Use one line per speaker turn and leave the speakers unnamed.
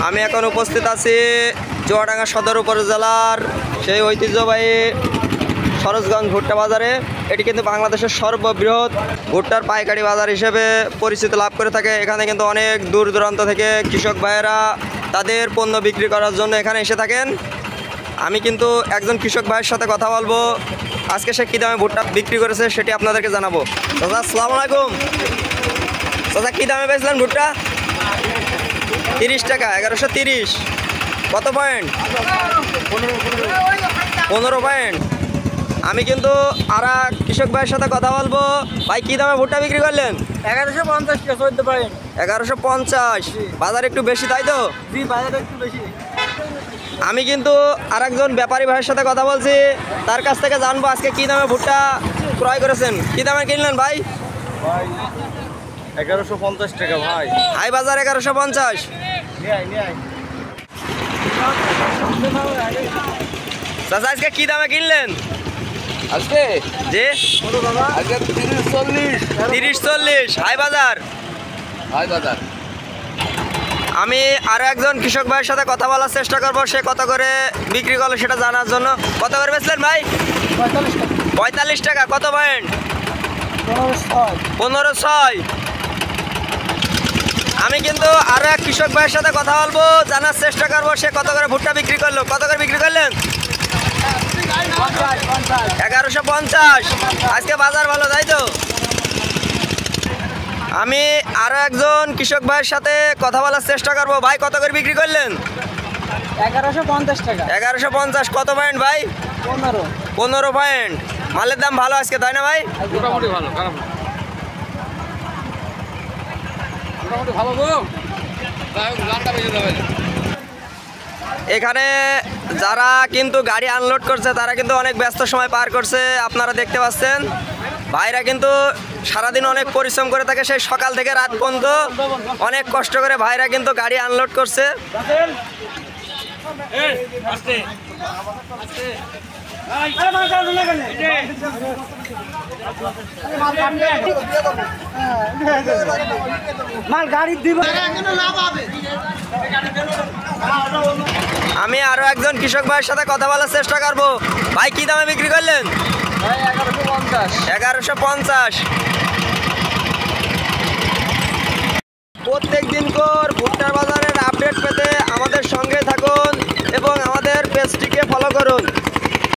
আমি এখন উপস্থিত আছি চুয়াডাঙ্গা সদর উপজেলার সেই ঐতিহ্যবাহী সরোজগঞ্জ ভুট্টা বাজারে। এটি কিন্তু বাংলাদেশের সর্ববৃহৎ ভুট্টার পাইকারি বাজার হিসেবে পরিচিতি লাভ করে থাকে। এখানে কিন্তু অনেক দূর দূরান্ত থেকে কৃষক ভাইয়েরা তাদের পণ্য বিক্রি করার জন্য এখানে এসে থাকেন। আমি কিন্তু একজন কৃষক ভাইয়ের সাথে কথা বলবো, আজকে সে কী দামে ভুট্টা বিক্রি করেছে সেটি আপনাদেরকে জানাবো। দাদা আসসালামু আলাইকুম। দাদা কী দামে পেয়েছিলেন ভুট্টা? 30 টাকা, 1130। কত পয়েন্ট? 15 পয়েন্ট। আমি কিন্তু আর এক কৃষক ভাইয়ের সাথে কথা বলবো। ভাই কী দামে ভুট্টা বিক্রি করলেন?
1150 টাকা, 14 পয়েন্ট।
1150। বাজার একটু বেশি, তাই তো?
জি, বাজার একটু বেশি।
আমি কিন্তু আর একজন ব্যাপারী ভাইয়ের সাথে কথা বলছি, তার কাছ থেকে জানবো আজকে কী দামে ভুট্টা ক্রয় করেছেন। কী দামে কিনলেন ভাই?
1150 টাকা ভাই।
হাই বাজার 1150। চাচা আজকে কী দামে কিনলেন?
আজকে
যে
আজকে 30-40
হাই বাজার।
হাই বাজার।
আমি আরও একজন কৃষক ভাইয়ের সাথে কথা বলার চেষ্টা করবো, সে কত করে বিক্রি করলো সেটা জানার জন্য। কত করে বেচলেন ভাই? 45 টাকা। কত পয়েন্ট? 15.6। আমি কিন্তু আরও এক কৃষক ভাইয়ের সাথে কথা বলবো, জানার চেষ্টা করবো সে কত করে ভুট্টা বিক্রি করলো। কত করে বিক্রি করলেন? 1150। আজকে বাজার ভালো, তাই তো? আমি আরও একজন কৃষক ভাইয়ের সাথে কথা বলার চেষ্টা করবো। ভাই কত করে বিক্রি করলেন?
1150 টাকা।
1150। কত পয়েন্ট ভাই? 15 পয়েন্ট। মালের দাম ভালো আজকে, তাই না ভাই?
মোটামুটি ভালো, খারাপ না। মোটামুটি ভালো গো। লাখটা বেশি যাবে।
এখানে যারা কিন্তু গাড়ি আনলোড করছে তারা কিন্তু অনেক ব্যস্ত সময় পার করছে, আপনারা দেখতে পাচ্ছেন। ভাইরা কিন্তু সারাদিন অনেক পরিশ্রম করে থাকে, সেই সকাল থেকে রাত পর্যন্ত অনেক কষ্ট করে ভাইরা কিন্তু গাড়ি আনলোড করছে। আমি আরো একজন কৃষক ভাইয়ের সাথে কথা বলার চেষ্টা করবো। ভাই কি দামে বিক্রি করলেন? 1150। প্রত্যেক দিনকর ভুট্টার বাজারের আপডেট পেতে আমাদের সঙ্গে থাকুন এবং আমাদের পেজটিকে ফলো করুন।